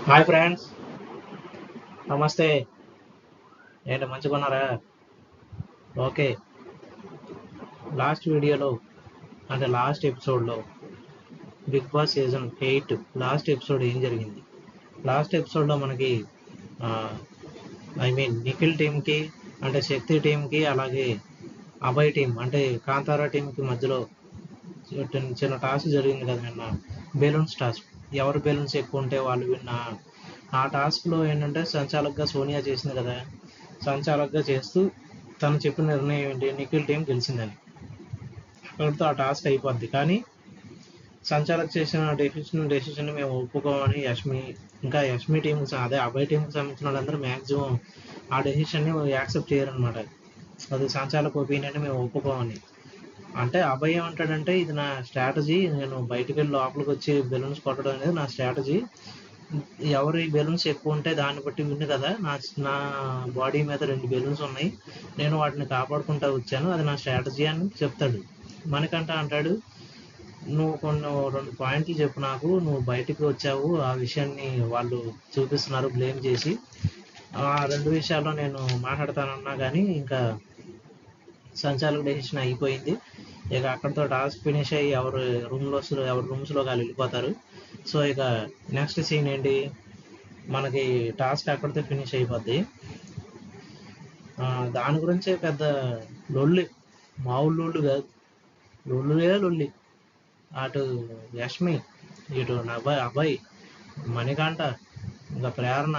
Hi friends, నమస్తే. ఏంటి మంచిగున్నారా? Okay. Last వీడియోలో అంటే లాస్ట్ ఎపిసోడ్లో Bigg Boss season 8 last episode ఏం జరిగింది? లాస్ట్ ఎపిసోడ్లో మనకి నిఖిల్ టీంకి అంటే శక్తి టీంకి అలాగే అభయ్ టీం అంటే కాంతారా టీంకి మధ్యలో చిన్న టాస్క్ జరిగింది కదా నిన్న. Balloons task. ఎవరు బెలూన్స్ ఎక్కువ ఉంటే వాళ్ళు విన్న. ఆ టాస్క్లో ఏంటంటే సంచాలకుగా సోనియా చేసింది కదా. సంచాలకుగా చేస్తూ తను చెప్పిన నిర్ణయం ఏంటి, నిఖిల్ టీం గెలిచిందని. అక్కడితో ఆ టాస్క్ అయిపోద్ది. కానీ సంచాలక్ చేసిన డెసిషన్ మేము ఒప్పుకోమని ఇంకా యష్మి టీం, అదే అభయ్ టీంకి సంబంధించిన వాళ్ళందరూ మ్యాక్సిమం ఆ డెసిషన్ని యాక్సెప్ట్ చేయరనమాట. అది సంచాలక ఒపీనియన్ మేము ఒప్పుకోమని. అంటే అభయ్ ఏమంటాడంటే, ఇది నా స్ట్రాటజీ, నేను బయటకు వెళ్ళి లోపలికి వచ్చి బెలూన్స్ కొట్టడం అనేది నా స్ట్రాటజీ. ఎవరి బెలూన్స్ ఎక్కువ ఉంటే దాన్ని బట్టి విన్ను కదా. నా బాడీ మీద 2 బెలూన్స్ ఉన్నాయి, నేను వాటిని కాపాడుకుంటూ వచ్చాను, అది నా స్ట్రాటజీ అని చెప్తాడు. మనకంట అంటాడు, నువ్వు కొన్ని 2 పాయింట్లు చెప్పు నాకు, నువ్వు బయటికి వచ్చావు ఆ విషయాన్ని వాళ్ళు చూపిస్తున్నారు బ్లేమ్ చేసి, ఆ 2 విషయాల్లో నేను మాట్లాడతానన్నా కానీ ఇంకా సంచాలక డెసిషన్ అయిపోయింది. ఇక అక్కడితో టాస్క్ ఫినిష్ అయ్యి ఎవరి రూమ్స్లో వాళ్ళు వెళ్ళిపోతారు. సో ఇక నెక్స్ట్ సీన్ ఏంటి, మనకి టాస్క్ అక్కడితో ఫినిష్ అయిపోద్ది. దాని గురించే పెద్ద లొల్లి, మామూలు లొల్లు కాదు, లొల్లి. అటు యష్మి, ఇటు అభయ్, మణికంఠ, ఇంకా ప్రేరణ,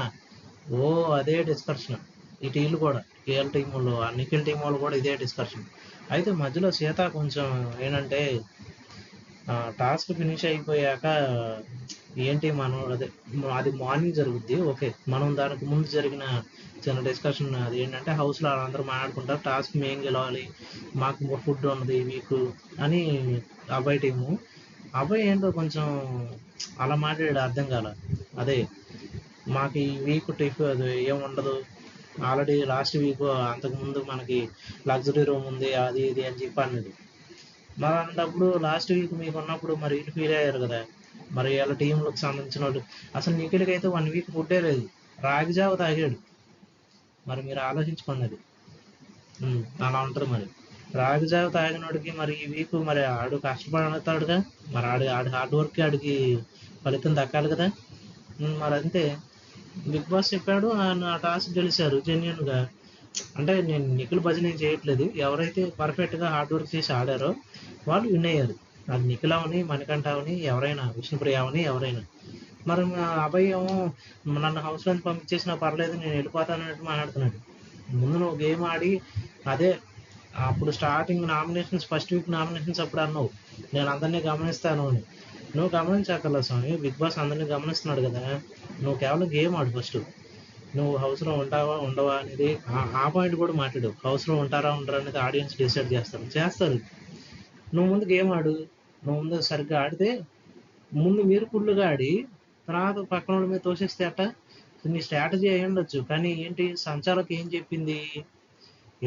ఓ అదే డిస్కషన్. ఇటు వీళ్ళు కూడా కేఎల్ టీం వాళ్ళు, ఆ నిఖిల్ టీం వాళ్ళు కూడా ఇదే డిస్కషన్. అయితే మధ్యలో సీత కొంచెం ఏంటంటే, టాస్క్ ఫినిష్ అయిపోయాక ఏంటి మనం అది మార్నింగ్ జరుగుద్ది, ఓకే. మనం దానికి ముందు జరిగిన చిన్న డిస్కషన్ అది ఏంటంటే, హౌస్లో అందరూ మాట్లాడుకుంటారు, టాస్క్ మేము గెలవాలి, మాకు ఫుడ్ ఉన్నది వీక్ అని. అబ్బాయి టీము, అబ్బాయి ఏంటో కొంచెం అలా మాట్లాడాడు, అర్థం కాల. అదే మాకు ఈ వీక్ అది ఏముండదు, ఆల్రెడీ లాస్ట్ వీక్ అంతకుముందు మనకి లగ్జరీ రూమ్ ఉంది అది ఇది అని చెప్పి అన్నాడు. మరి అన్నప్పుడు లాస్ట్ వీక్ మీకు ఉన్నప్పుడు మరి వీళ్ళు ఫీల్ అయ్యారు కదా. మరి వాళ్ళ టీంలకు సంబంధించిన వాళ్ళు, అసలు నిఖిల్కి అయితే 1 వీక్ ఫుడ్డే లేదు, రాగి జావ తాగాడు. మరి మీరు ఆలోచించుకోండి అది. అలా ఉంటుంది మరి. రాగి జావ తాగినోడికి మరి ఈ వీక్ మరి ఆడు కష్టపడతాడుగా, మరి ఆడి హార్డ్ వర్క్ ఆడికి ఫలితం దక్కాలి కదా. మరి అంతే, బిగ్ బాస్ చెప్పాడు, ఆ టాస్క్ గెలిచారు జెన్యున్గా. అంటే నేను నిఖిల్ భజన ఏం చేయట్లేదు, ఎవరైతే పర్ఫెక్ట్గా హార్డ్ వర్క్ చేసి ఆడారో వాళ్ళు విన్ అయ్యారు. అది నిఖిల్ అవని, మణికంఠ అవని, ఎవరైనా, విష్ణుప్రియ అవని, ఎవరైనా. మరి అభయ్ ఏమో నన్ను హౌస్లో పంపించేసినా పర్లేదు నేను వెళ్ళిపోతాను అన్నట్టు మాట్లాడుతున్నాడు. ముందు నువ్వు గేమ్ ఆడి, అదే అప్పుడు starting nominations, first week nominations అప్పుడు అన్నావు నేను అందరినీ గమనిస్తాను అని. నువ్వు గమనించక్కర్లేదు స్వామి, బిగ్ బాస్ అందరినీ గమనిస్తున్నాడు కదా. నువ్వు కేవలం గేమ్ ఆడు ఫస్ట్. నువ్వు హౌస్లో ఉంటావా ఉండవా అనేది ఆ పాయింట్ కూడా మాట్లాడు. హౌస్లో ఉంటారా ఉండరా అనేది ఆడియన్స్ డిసైడ్ చేస్తారు. నువ్వు ముందు గేమ్ ఆడు. నువ్వు ముందు సరిగ్గా ఆడితే, ముందు మీరు ఫుల్గా ఆడి తర్వాత పక్కన వాళ్ళ మీద తోసేస్తే అట్ట. నీ స్ట్రాటజీ అయి ఉండొచ్చు, కానీ ఏంటి సంచాలక్ ఏం చెప్పింది,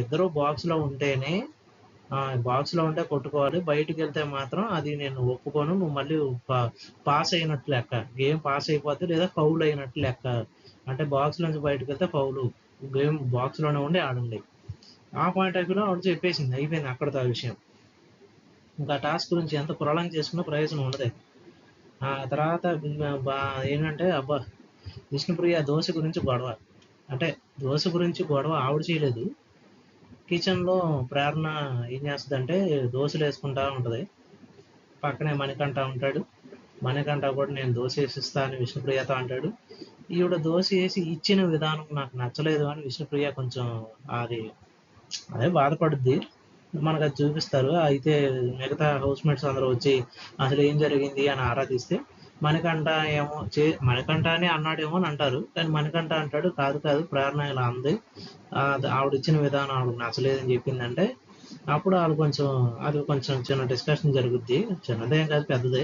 ఇద్దరు బాక్స్లో ఉంటేనే, బాక్స్లో ఉంటే కొట్టుకోవాలి, బయటికి వెళ్తే మాత్రం అది నేను ఒప్పుకోను, నువ్వు మళ్ళీ పాస్ అయినట్టు లెక్క, గేమ్ పాస్ అయిపోతే లేదా ఫౌల్ అయినట్టు లెక్క. అంటే బాక్స్ నుంచి బయటకు వెళ్తే ఫౌలు, గేమ్ బాక్స్లోనే ఉండి ఆడండి. ఆ పాయింట్ ఆఫ్ వ్యూలో ఆవిడ చెప్పేసింది, అయిపోయింది అక్కడితో ఆ విషయం. ఇంకా టాస్క్ గురించి ఎంత ప్రొలాంగ్ చేసుకున్న ప్రయోజనం ఉండదు. ఆ తర్వాత ఏంటంటే, అబ్బా, విష్ణుప్రియ దోశ గురించి గొడవ. అంటే దోశ గురించి గొడవ ఆవిడ చేయలేదు. కిచెన్లో ప్రేరణ ఏం చేస్తుందంటే దోశలు వేసుకుంటా ఉంటుంది, పక్కనే మణికంఠ ఉంటాడు. మణికంఠ కూడా నేను దోశ వేసిస్తా అని విష్ణుప్రియతో అంటాడు. ఈవిడ దోశ వేసి ఇచ్చిన విధానం నాకు నచ్చలేదు అని విష్ణుప్రియ కొంచెం అది అదే బాధపడుద్ది. మనకు అది చూపిస్తారు. అయితే మిగతా హౌస్ మేట్స్ అందరూ వచ్చి అసలు ఏం జరిగింది అని ఆరా తీస్తే, మణికంఠ ఏమో మణికంఠ అని అన్నాడేమో అని అంటారు, కానీ మణికంఠ అంటాడు కాదు కాదు ప్రేరణ ఇలా అంది, ఆవిడ ఇచ్చిన విధానం ఆవిడకి నచ్చలేదని చెప్పిందంటే, అప్పుడు వాళ్ళు కొంచెం చిన్న డిస్కషన్ జరుగుద్ది. చిన్నదేం కాదు, పెద్దదే.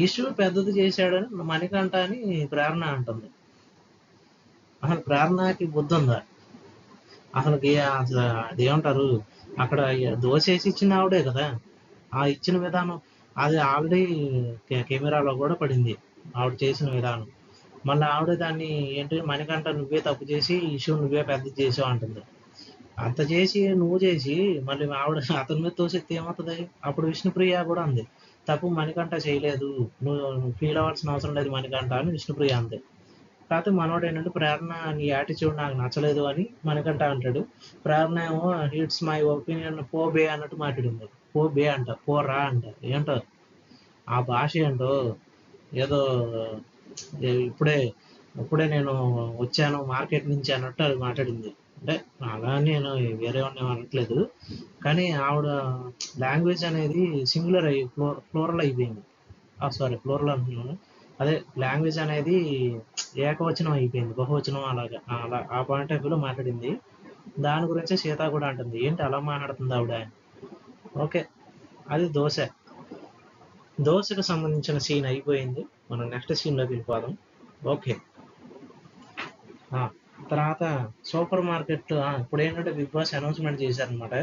ఇష్యూ పెద్దది చేశాడని మణికంఠ అని ప్రేరణ అంటుంది. అసలు ప్రేరణకి బుద్ధి ఉందా అసలుకి? అసలు అదేమంటారు, అక్కడ దోశ వేసి ఇచ్చిన ఆవిడే కదా. ఆ ఇచ్చిన విధానం అది ఆల్రెడీ కెమెరాలో కూడా పడింది, ఆవిడ చేసిన విధానం. మళ్ళీ ఆవిడ దాన్ని ఏంటి, మణికంఠ నువ్వే తప్పు చేసి ఇష్యూ నువ్వే పెద్ద చేసావు అంటుంది. అంత చేసి నువ్వు చేసి మళ్ళీ ఆవిడ అతని మీద తోసేస్తే ఏమవుతుంది? అప్పుడు విష్ణుప్రియ కూడా అంది, తప్పు మణికంఠ చేయలేదు, నువ్వు ఫీల్ అవ్వాల్సిన అవసరం లేదు మణికంఠ అని విష్ణుప్రియ అంది. కాకపోతే మనోడు ఏంటంటే, ప్రేరణ నీ యాటిట్యూడ్ నాకు నచ్చలేదు అని మనకంట అంటాడు. ప్రేరణ ఏమో ఇట్స్ మై ఒపీనియన్ పో బే అన్నట్టు మాట్లాడింది. పో బే అంట, పో రా అంట. ఏంటో ఆ భాష ఏంటో, ఏదో ఇప్పుడే ఇప్పుడే నేను వచ్చాను మార్కెట్ నుంచి అన్నట్టు అది మాట్లాడింది. అంటే అలా నేను వేరే వాడిని అనట్లేదు, కానీ ఆవిడ లాంగ్వేజ్ అనేది సింగులర్ అయ్యి ఫ్లోరల్ అయిపోయింది. సారీ, ఫ్లోరల్ అంటున్నాను. అదే లాంగ్వేజ్ అనేది ఏకవచనం అయిపోయింది, బహువచనం అలాగా. అలా ఆ పాయింట్ ఆఫ్ వ్యూలో మాట్లాడింది. దాని గురించి సీత కూడా అంటుంది, ఏంటి అలా మాట్లాడుతుంది ఆవిడ. ఓకే, అది దోశకు సంబంధించిన సీన్ అయిపోయింది. మనం నెక్స్ట్ సీన్లోకి వెళ్ళిపోదాం. ఓకే, తర్వాత సూపర్ మార్కెట్. ఇప్పుడు ఏంటంటే బిగ్ బాస్ అనౌన్స్మెంట్ చేశారనమాట.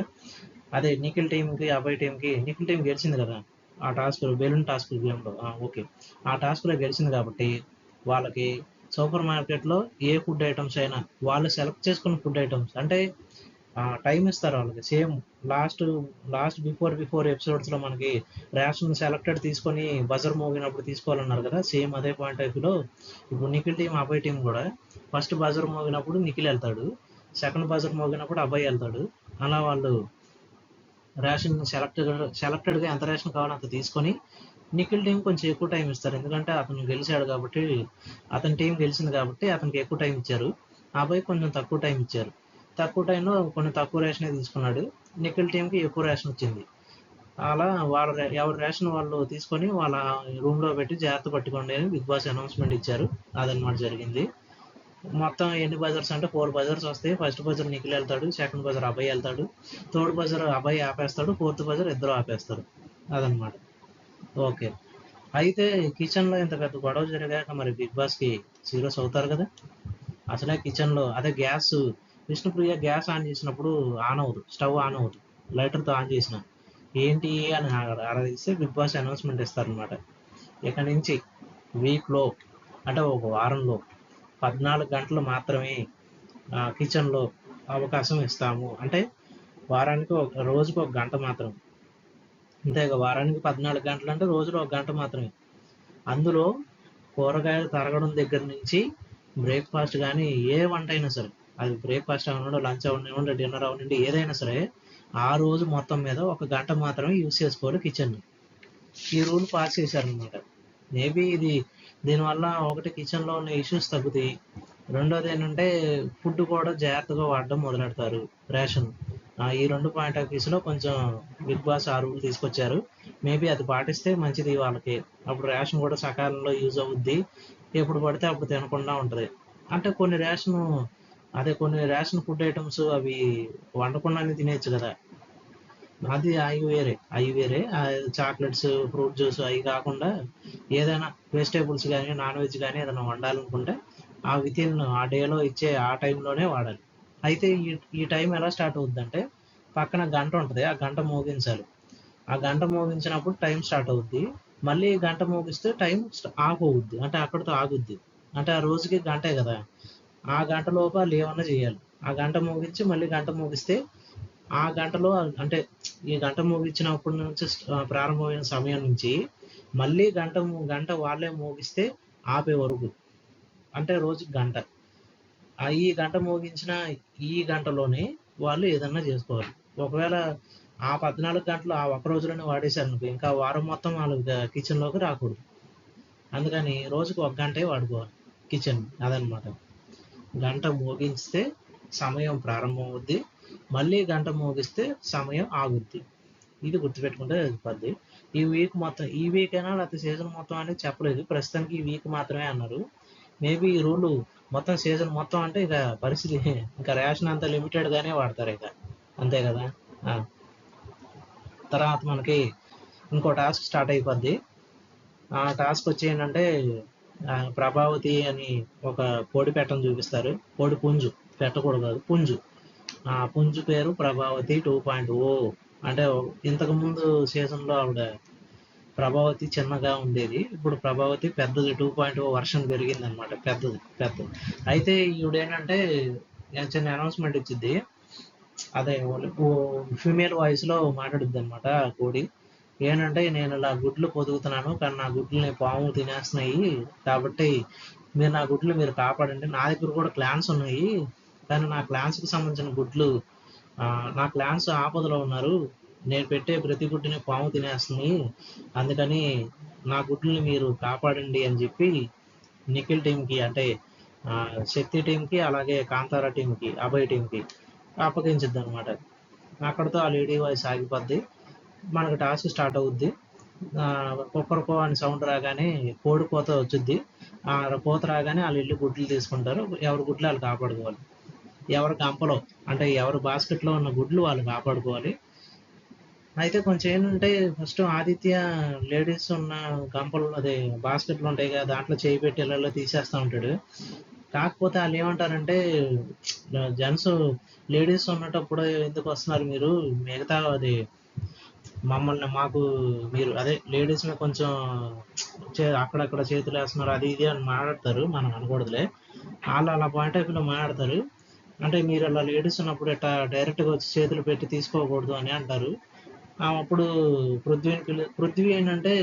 అదే నిఖిల్ టీంకి, అభయ్ టీంకి. నిఖిల్ టీం గెలిచింది కదా ఆ టాస్క్, బెలూన్ టాస్క్ గేమ్లో. ఓకే, ఆ టాస్క్లో గెలిచింది కాబట్టి వాళ్ళకి సూపర్ మార్కెట్లో ఏ ఫుడ్ ఐటమ్స్ అయినా వాళ్ళు సెలెక్ట్ చేసుకున్న ఫుడ్ ఐటమ్స్ అంటే టైం ఇస్తారు వాళ్ళకి. సేమ్ లాస్ట్ బిఫోర్ ఎపిసోడ్స్లో మనకి రేషన్ సెలెక్టెడ్ తీసుకొని బజర్ మోగినప్పుడు తీసుకోవాలన్నారు కదా, సేమ్ అదే పాయింట్ ఆఫ్ వ్యూలో ఇప్పుడు నిఖిల్ టీం, అభయ్ టీం కూడా ఫస్ట్ బజర్ మోగినప్పుడు నిఖిల్ వెళ్తాడు, సెకండ్ బజర్ మోగినప్పుడు అభయ్ వెళ్తాడు. అలా వాళ్ళు రేషన్ సెలెక్టెడ్గా ఎంత రేషన్ కావాలో అంత తీసుకొని నిఖిల్ టీం కొంచెం ఎక్కువ టైం ఇస్తారు, ఎందుకంటే అతను గెలిచాడు కాబట్టి, అతని టీం గెలిచింది కాబట్టి అతనికి ఎక్కువ టైం ఇచ్చారు. అబ్బాయి కొంచెం తక్కువ టైం ఇచ్చారు. తక్కువ టైంలో కొంచెం తక్కువ రేషనే తీసుకున్నాడు. నిఖిల్ టీంకి ఎక్కువ రేషన్ వచ్చింది. అలా ఎవరి రేషన్ వాళ్ళు తీసుకొని వాళ్ళ రూమ్లో పెట్టి జాగ్రత్త పట్టుకోండి అని బిగ్ బాస్ అనౌన్స్మెంట్ ఇచ్చారు. అదనమాట జరిగింది. మొత్తం ఎన్ని బజర్స్ అంటే 4 బజర్స్ వస్తాయి. ఫస్ట్ బజర్ నిఖిల్ వెళ్తాడు, సెకండ్ బజర్ అభయ్ వెళ్తాడు, థర్డ్ బజర్ అభయ్ ఆపేస్తాడు, ఫోర్త్ బజర్ ఇద్దరు ఆపేస్తారు. అదనమాట. ఓకే, అయితే కిచెన్లో ఇంత పెద్ద గొడవ జరిగాక మరి బిగ్ బాస్కి సీరియస్ అవుతారు కదా. అసలే కిచెన్లో అదే గ్యాస్, విష్ణుప్రియ గ్యాస్ ఆన్ చేసినప్పుడు స్టవ్ ఆన్ అవ్వదు, లైటర్తో ఆన్ చేసిన ఏంటి అని ఆరాధిస్తే బిగ్ బాస్ అనౌన్స్మెంట్ ఇస్తారనమాట. ఇక నుంచి వీక్లో అంటే ఒక వారంలో 14 గంటలు మాత్రమే కిచెన్లో అవకాశం ఇస్తాము. అంటే వారానికి రోజుకు ఒక గంట మాత్రం. అంతేగా, వారానికి 14 గంటలు అంటే రోజులో ఒక గంట మాత్రమే. అందులో కూరగాయలు తరగడం దగ్గర నుంచి బ్రేక్ఫాస్ట్ కానీ ఏ వంట అయినా సరే, అది బ్రేక్ఫాస్ట్ అవనండి, లంచ్ అవనివ్వండి, డిన్నర్ అవనండి, ఏదైనా సరే ఆ రోజు మొత్తం మీద ఒక గంట మాత్రమే యూజ్ చేసుకోవాలి కిచెన్ని. ఈ రూల్ పాస్ చేశారనమాట. మేబీ దీనివల్ల ఒకటి కిచెన్లో ఉన్న ఇష్యూస్ తగ్గుతాయి, రెండోది ఏంటంటే ఫుడ్ కూడా జాగ్రత్తగా వాడడం మొదలెడతారు, రేషన్. ఈ 2 పాయింట్ ఆఫ్ వ్యూస్లో కొంచెం బిగ్ బాస్ ఆ రూల్ తీసుకొచ్చారు. మేబీ అది పాటిస్తే మంచిది వాళ్ళకి. అప్పుడు రేషన్ కూడా సకాలంలో యూజ్ అవుద్ది, ఎప్పుడు పడితే అప్పుడు తినకుండా ఉంటుంది. అంటే కొన్ని రేషన్ ఫుడ్ ఐటమ్స్ అవి వండకుండానే తినేయచ్చు కదా, అవి వేరే. చాక్లెట్స్, ఫ్రూట్ జ్యూస్ అవి కాకుండా ఏదైనా వెజిటేబుల్స్ కానీ నాన్ వెజ్ కానీ ఏదైనా వండాలనుకుంటే ఆ వితిన్ ఆ డేలో ఇచ్చే ఆ టైంలోనే వాడాలి. అయితే ఈ టైం ఎలా స్టార్ట్ అవుద్దంటే, పక్కన గంట ఉంటుంది, ఆ గంట మోగించాలి. ఆ గంట మోగించినప్పుడు టైం స్టార్ట్ అవుద్ది, మళ్ళీ గంట మోగిస్తే టైం ఆఫ్ అవుద్ది, అంటే అక్కడితో ఆగుద్ది. అంటే ఆ రోజుకి గంటే కదా, ఆ గంట లోపు వాళ్ళు ఏమన్నా చేయాలి. ఆ గంట మోగించి మళ్ళీ గంట మోగిస్తే ఆ గంటలో, అంటే ఈ గంట మోగించినప్పటి నుంచి ప్రారంభమైన సమయం నుంచి మళ్ళీ గంట వాళ్ళే మోగిస్తే ఆపే వరకు, అంటే రోజుకి గంట. ఈ గంట మోగించిన ఈ గంటలోనే వాళ్ళు ఏదన్నా చేసుకోవాలి. ఒకవేళ ఆ 14 గంటలు ఆ ఒక్క రోజులోనే వాడేశారనుకో, ఇంకా వారం మొత్తం వాళ్ళు కిచెన్లోకి రాకూడదు. అందుకని రోజుకు ఒక గంటే వాడుకోవాలి కిచెన్. అదనమాట. గంట మోగిస్తే సమయం ప్రారంభం అవుద్ది, మళ్ళీ గంట మోగిస్తే సమయం ఆగుద్ది. ఇది గుర్తుపెట్టుకుంటే పద్ది. ఈ వీక్ అయినా లేకపోతే సీజన్ మొత్తం అనేది చెప్పలేదు, ప్రస్తుతానికి ఈ వీక్ మాత్రమే అన్నారు. మేబీ ఈ రూలు మొత్తం సీజన్ మొత్తం అంటే ఇక పరిస్థితి ఇంకా రేషన్ అంతా లిమిటెడ్గానే వాడతారు ఇక, అంతే కదా. తర్వాత మనకి ఇంకో టాస్క్ స్టార్ట్ అయిపోద్ది. ఆ టాస్క్ వచ్చి ఏంటంటే, ప్రభావతి అని ఒక కోడి పెట్టని చూపిస్తారు. కోడి పుంజు, పెట్టకూడదు కాదు, పుంజు. ఆ పుంజు పేరు ప్రభావతి 2.0. అంటే ఇంతకుముందు సీజన్లో ఆవిడ ప్రభావతి చిన్నగా ఉండేది. ఇప్పుడు ప్రభావతి పెద్దది 2.0 వర్షన్ పెరిగింది అనమాట. పెద్దది. అయితే ఈవిడేంటంటే చిన్న అనౌన్స్మెంట్ ఇచ్చిద్ది. అదే ఫీమేల్ వాయిస్ లో మాట్లాడుద్ది అనమాట కోడి. ఏంటంటే నేను ఇలా గుడ్లు పొదుగుతున్నాను, కానీ నా గుడ్లని పాములు తినేస్తున్నాయి, కాబట్టి మీరు నా గుడ్లు మీరు కాపాడండి. నా దగ్గర కూడా క్లాన్స్ ఉన్నాయి, కానీ నా క్లాన్స్ కి సంబంధించిన గుడ్లు నా క్లాన్స్ ఆపదలో ఉన్నారు. నేను పెట్టే ప్రతి గుడ్డుని పాము తినేస్తుంది, అందుకని నా గుడ్లని మీరు కాపాడండి అని చెప్పి నిఖిల్ టీంకి, అంటే శక్తి టీంకి, అలాగే కాంతారా టీంకి, అభయ్ టీంకి అప్పగించిద్ది అనమాట. అక్కడతో ఆ లేడీ వాయిస్ ఆగిపోద్ది. మనకు టాస్క్ స్టార్ట్ అవుద్ది. కుక్కరకో అని సౌండ్ రాగానే కోడి కోత వచ్చుద్ది. ఆ కోత రాగానే వాళ్ళు వెళ్ళి గుడ్లు తీసుకుంటారు. ఎవరి గుడ్లు వాళ్ళు కాపాడుకోవాలి. ఎవరి గంపలో, అంటే ఎవరి బాస్కెట్లో ఉన్న గుడ్లు వాళ్ళు కాపాడుకోవాలి. అయితే కొంచెం ఏంటంటే ఫస్ట్ ఆదిత్య లేడీస్ ఉన్న గంపలు, అదే బాస్కెట్లు ఉంటాయి కదా, దాంట్లో చేయి పెట్టి ఇళ్ళలో తీసేస్తూ ఉంటాడు. కాకపోతే వాళ్ళు ఏమంటారంటే, జెంట్స్ లేడీస్ ఉన్నటప్పుడు ఎందుకు వస్తున్నారు మీరు, మిగతా అది మాకు మీరు అదే లేడీస్ మీద కొంచెం అక్కడక్కడ చేతులు వేస్తున్నారు, అది ఇది అని మాట్లాడతారు. మనం అనకూడదులే, వాళ్ళు అలా పాయింట్ ఆఫ్ వ్యూలో మాట్లాడతారు. అంటే మీరు అలా లేడీస్ ఉన్నప్పుడు ఇట్లా డైరెక్ట్గా వచ్చి చేతులు పెట్టి తీసుకోకూడదు అని అంటారు. అప్పుడు పృథ్వీ ఏంటంటే,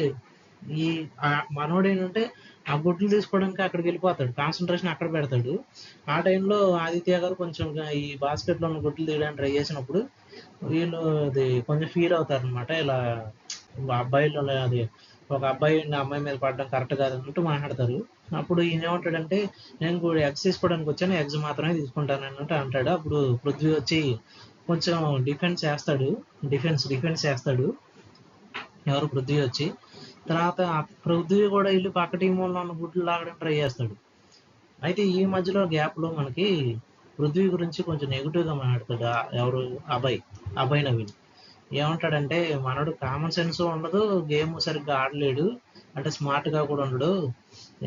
ఈ మనోడు ఏంటంటే ఆ గుడ్లు తీసుకోవడానికి అక్కడికి వెళ్ళిపోతాడు, కాన్సన్ట్రేషన్ అక్కడ పెడతాడు. ఆ టైంలో ఆదిత్య గారు కొంచెం ఈ బాస్కెట్లో ఉన్న గుడ్లు తీయడానికి ట్రై చేసినప్పుడు వీళ్ళు అది కొంచెం ఫీల్ అవుతారు అనమాట. ఇలా అబ్బాయిలు అది ఒక అబ్బాయి అమ్మాయి మీద పడడం కరెక్ట్ కాదు అన్నట్టు మాట్లాడతారు. అప్పుడు ఈయన ఏమంటాడంటే, నేను కూడా ఎగ్స్ తీసుకోవడానికి వచ్చాను, ఎగ్స్ మాత్రమే తీసుకుంటాను అన్నట్టు అంటాడు. అప్పుడు పృథ్వీ వచ్చి కొంచెం డిఫెన్స్ చేస్తాడు. ఎవరు, పృథ్వీ వచ్చి. తర్వాత పృథ్వీ కూడా వెళ్ళి పక్క టీం వాళ్ళు ఉన్న గుడ్లు లాగడం ట్రై చేస్తాడు. అయితే ఈ మధ్యలో గ్యాప్లో మనకి పృథ్వీ గురించి కొంచెం నెగిటివ్గా మాట్లాడతాడు ఎవరు, అభయ్ నవీన్. ఏమంటాడంటే, మనోడు కామన్ సెన్స్ ఉండదు, గేమ్ సరిగ్గా ఆడలేడు, అంటే స్మార్ట్గా కూడా ఉండడు,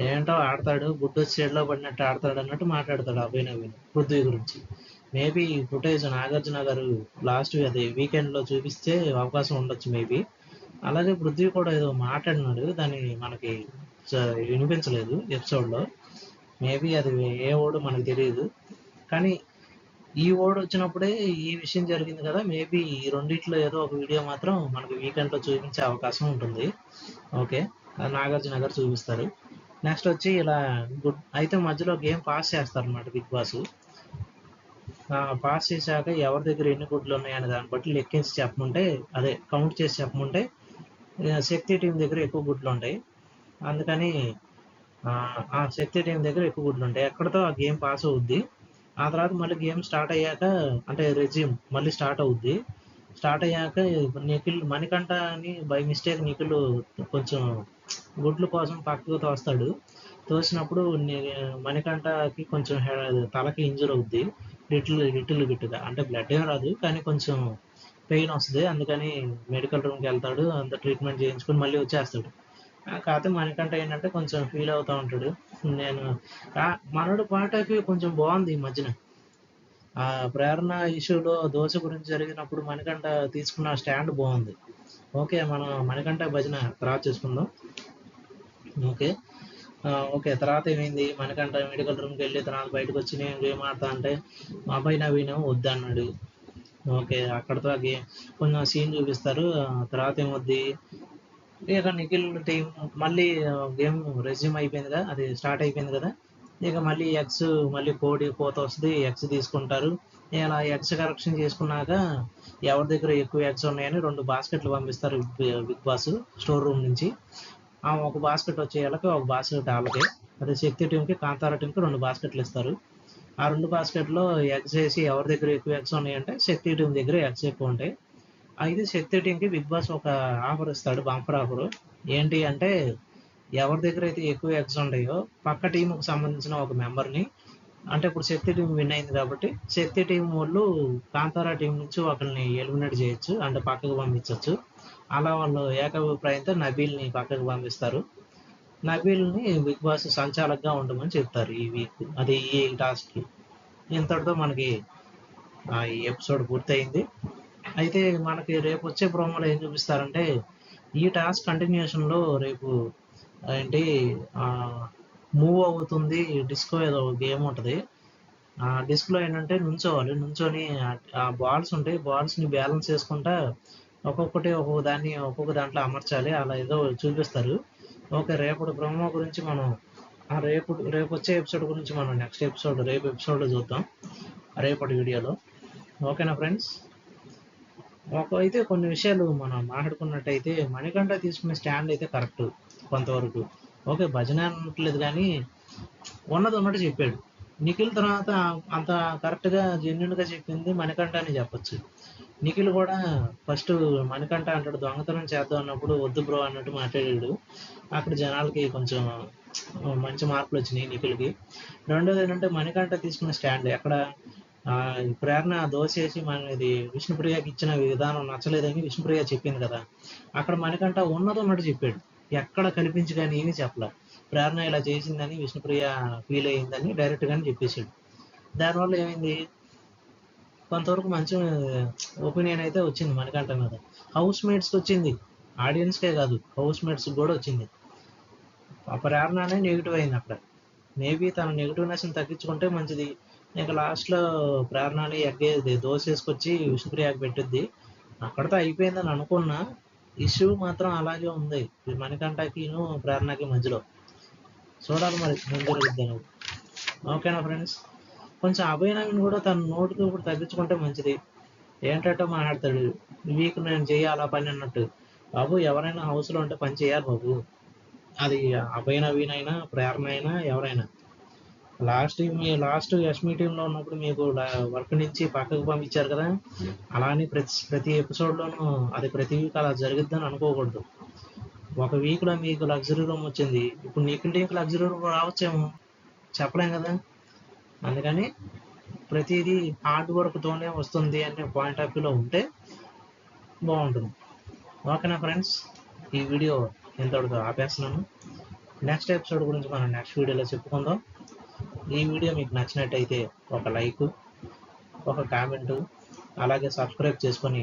ఏంటో ఆడతాడు, గుడ్డు వచ్చి షెడ్లో పడినట్టు ఆడతాడు అన్నట్టు మాట్లాడతాడు అభయ్ నవీన్ పృథ్వీ గురించి. మేబీ ఫుటేజ్ నాగార్జున గారు లాస్ట్ అది వీకెండ్లో చూపిస్తే అవకాశం ఉండొచ్చు మేబీ. అలాగే పృథ్వీ కూడా ఏదో మాట్లాడినాడు, దాన్ని మనకి వినిపించలేదు ఎపిసోడ్లో. మేబీ అది ఏ ఓడు మనకు తెలియదు, కానీ ఈ ఓడ్ వచ్చినప్పుడే ఈ విషయం జరిగింది కదా, మేబీ ఈ రెండిట్లో ఏదో ఒక వీడియో మాత్రం మనకి వీకెండ్లో చూపించే అవకాశం ఉంటుంది. ఓకే, నాగార్జున గారు చూపిస్తారు. నెక్స్ట్ వచ్చి ఇలా అయితే మధ్యలో గేమ్ పాస్ చేస్తారు అనమాట బిగ్ బాస్. పాస్ చేశాక ఎవరి దగ్గర ఎన్ని గుడ్లు ఉన్నాయనే దాన్ని బట్టి లెక్కించి చెప్పమంటే, అదే కౌంట్ చేసి చెప్పమంటే శక్తి టీం దగ్గర ఎక్కువ గుడ్లు ఉంటాయి, అందుకని ఆ శక్తి టీం దగ్గర ఎక్కువ గుడ్లు ఉంటాయి. ఎక్కడితో ఆ గేమ్ పాస్ అవుద్ది. ఆ తర్వాత మళ్ళీ గేమ్ స్టార్ట్ అయ్యాక, అంటే రెజ్యూమ్ మళ్ళీ స్టార్ట్ అవుద్ది. స్టార్ట్ అయ్యాక మణికంఠ అని బై మిస్టేక్ నిఖిల్ కొంచెం గుడ్ల కోసం పక్కకు తోస్తాడు. తోసినప్పుడు మణికంఠకి కొంచెం తలకి ఇంజర్ అవుద్ది, గిట్టుగా, అంటే బ్లడ్ ఏం రాదు కానీ కొంచెం పెయిన్ వస్తుంది. అందుకని మెడికల్ రూమ్కి వెళ్తాడు, అంత ట్రీట్మెంట్ చేయించుకొని మళ్ళీ వచ్చేస్తాడు. కాకపోతే మణికంఠ ఏంటంటే కొంచెం ఫీల్ అవుతూ ఉంటాడు. నేను మనోడు పాయింట్ ఆఫ్ వ్యూ కొంచెం బాగుంది ఈ మధ్యన. ఆ ప్రేరణ ఇష్యూలో దోశ గురించి జరిగినప్పుడు మణికంఠ తీసుకున్న స్టాండ్ బాగుంది. ఓకే, మనం మణికంఠ భజన తర్వాత చూసుకుందాం. ఓకే, తర్వాత ఏమైంది, మణికంఠ మెడికల్ రూమ్కి వెళ్ళి తర్వాత బయటకు వచ్చి నేను గేమ్ ఆడతా అంటే మా అబ్బాయి నవీనేమో వద్దన్నాడు. ఓకే, అక్కడతో కొంచెం సీన్ చూపిస్తారు. తర్వాత ఏమొద్ది, ఇక నిఖిల్ టీం మళ్ళీ గేమ్ రెజ్యూమ్ అయిపోయింది కదా, అది స్టార్ట్ అయిపోయింది కదా, ఇక మళ్ళీ మళ్ళీ కోడి కోత వస్తుంది, ఎగ్స్ తీసుకుంటారు. ఇలా ఎగ్స్ కరెక్షన్ చేసుకున్నాక ఎవరి దగ్గర ఎక్కువ ఎగ్స్ ఉన్నాయని 2 బాస్కెట్లు పంపిస్తారు బిగ్ బాస్ స్టోర్ రూమ్ నుంచి. ఒక బాస్కెట్ వచ్చే వాళ్ళకి, ఒక బాస్కెట్ వాళ్ళకి, అదే శక్తి టీంకి, కాంతారా టీంకి 2 బాస్కెట్లు ఇస్తారు. ఆ 2 బాస్కెట్లో ఎగ్స్ వేసి ఎవరి దగ్గర ఎక్కువ ఎగ్స్ ఉన్నాయంటే శక్తి టీం దగ్గర ఎగ్స్ ఎక్కువ ఉంటాయి. అయితే శక్తి టీంకి బిగ్ బాస్ ఒక ఆఫర్ ఇస్తాడు, బంపర్ ఆఫర్. ఏంటి అంటే, ఎవరి దగ్గర అయితే ఎక్కువ ఎగ్స్ ఉంటాయో పక్క టీంకి సంబంధించిన ఒక మెంబర్ని, అంటే ఇప్పుడు శక్తి టీం విన్ అయింది కాబట్టి శక్తి టీం వాళ్ళు కాంతారా టీం నుంచి ఒకరిని ఎలిమినేట్ చేయొచ్చు, అంటే పక్కకు పంపించవచ్చు. అలా వాళ్ళు ఏకాభిప్రాయంతో నబీల్ని పక్కకు పంపిస్తారు. నబీల్ని బిగ్ బాస్ సంచాలకుగా ఉండమని చెప్తారు ఈ వీక్, అది ఈ టాస్క్కి. ఇంతటితో మనకి ఈ ఎపిసోడ్ పూర్తయింది. అయితే మనకి రేపు వచ్చే ప్రోమోలో ఏం చూపిస్తారంటే, ఈ టాస్క్ కంటిన్యూషన్లో రేపు ఏంటి మూవ్ అవుతుంది డిస్కో ఏదో గేమ్ ఉంటుంది. ఆ డిస్క్లో ఏంటంటే నుంచోవాలి, నుంచొని ఆ బాల్స్ ఉంటాయి, బాల్స్ని బ్యాలెన్స్ చేసుకుంటా ఒక్కొక్కటి ఒక్కొక్క దాన్ని ఒక్కొక్క దాంట్లో అమర్చాలి, అలా ఏదో చూపిస్తారు. ఓకే, రేపటి ప్రోమో గురించి మనం రేపు వచ్చే ఎపిసోడ్ గురించి మనం నెక్స్ట్ ఎపిసోడ్ రేపు ఎపిసోడ్లో చూద్దాం, రేపటి వీడియోలో. ఓకేనా ఫ్రెండ్స్? అయితే కొన్ని విషయాలు మనం మాట్లాడుకున్నట్టయితే మణికంఠ తీసుకునే స్టాండ్ అయితే కరెక్ట్ కొంతవరకు. ఓకే, భజన అనట్లేదు కానీ ఉన్నది ఉన్నట్టు చెప్పాడు. నిఖిల్ తర్వాత అంత కరెక్ట్గా జెన్యున్గా చెప్పింది మణికంఠ అని చెప్పొచ్చు. నిఖిల్ కూడా ఫస్ట్ మణికంఠ అంటాడు దొంగతనం చేద్దాం అన్నప్పుడు వద్దు బ్రో అన్నట్టు మాట్లాడాడు. అక్కడ జనాలకి కొంచెం మంచి మార్కులు వచ్చినాయి నిఖిల్కి. రెండోది ఏంటంటే మణికంఠ తీసుకున్న స్టాండ్ ఎక్కడ ప్రేరణ దోశ వేసి ఇది విష్ణుప్రియకి ఇచ్చిన విధానం నచ్చలేదని విష్ణుప్రియ చెప్పింది కదా, అక్కడ మణికంఠ ఉన్నది ఉన్నట్టు చెప్పాడు, ఎక్కడ కల్పించి కానీ ఏమీ చెప్పలే. ప్రేరణ ఇలా చేసిందని విష్ణుప్రియ ఫీల్ అయ్యిందని డైరెక్ట్గానే చెప్పేశాడు. దానివల్ల ఏమైంది, కొంతవరకు మంచి ఒపీనియన్ అయితే వచ్చింది మణికంఠ మీద. హౌస్ మేట్స్కి వచ్చింది, ఆడియన్స్కే కాదు హౌస్ మేట్స్కి కూడా వచ్చింది. ప్రేరణనే నెగిటివ్ అయింది అక్కడ. మేబీ తన నెగిటివ్నెస్ని తగ్గించుకుంటే మంచిది. ఇంకా లాస్ట్లో ప్రేరణని దోశ వేసుకొచ్చి విష్ణుప్రియకి పెట్టుద్ది, అక్కడితో అయిపోయిందని అనుకున్నా. ఇష్యూ మాత్రం అలాగే ఉంది మణికంఠకిను ప్రేరణకి మధ్యలో. చూడాలి మరి ఏం జరుగుద్ది అనేది. ఓకేనా ఫ్రెండ్స్? కొంచెం అభయ్ నవీన్ కూడా తన నోటికి ఇప్పుడు తగ్గించుకుంటే మంచిది. ఏంటంటే మాట్లాడతాడు, వీక్ నేను చేయాలా పని అన్నట్టు. బాబు, ఎవరైనా హౌస్లో ఉంటే పని చేయాలి బాబు, అది అభయ్ నవీన్ అయినా ప్రేరణ అయినా ఎవరైనా. లాస్ట్ యష్మి టీంలో ఉన్నప్పుడు మీకు వర్క్ నుంచి పక్కకు పంపించారు కదా, అలానే ప్రతి ఎపిసోడ్లోనూ అది ప్రతి వీక్ అలా జరుగుద్దని అనుకోకూడదు. ఒక వీక్లో మీకు లగ్జరీ రూమ్ వచ్చింది, ఇప్పుడు నీకు టీంకి లగ్జరీ రూమ్ రావచ్చేమో, చెప్పలేం కదా. అందుకని ప్రతిదీ హార్డ్ వర్క్తోనే వస్తుంది అనే పాయింట్ ఆఫ్ వ్యూలో ఉంటే బాగుంటుంది. ఓకేనా ఫ్రెండ్స్? ఈ వీడియో ఎంతటితో ఆపేస్తున్నాను. నెక్స్ట్ ఎపిసోడ్ గురించి మనం నెక్స్ట్ వీడియోలో చెప్పుకుందాం. ఈ వీడియో మీకు నచ్చినట్టయితే ఒక లైక్, ఒక కామెంటు, అలాగే సబ్స్క్రైబ్ చేసుకొని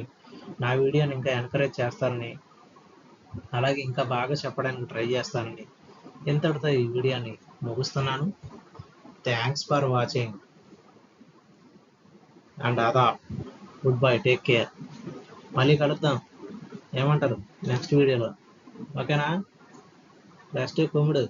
నా వీడియోని ఇంకా ఎంకరేజ్ చేస్తారని, అలాగే ఇంకా బాగా చెప్పడానికి ట్రై చేస్తానని ఇంతటితో ఈ వీడియోని ముగిస్తున్నాను. థ్యాంక్స్ ఫర్ వాచింగ్ అండ్ ఆదాబ్. Good bye, take care. మళ్ళీ కలుద్దాం, ఏమంటారు నెక్స్ట్ వీడియోలో? ఓకేనా? బెస్ట్ కుమ్ముడు.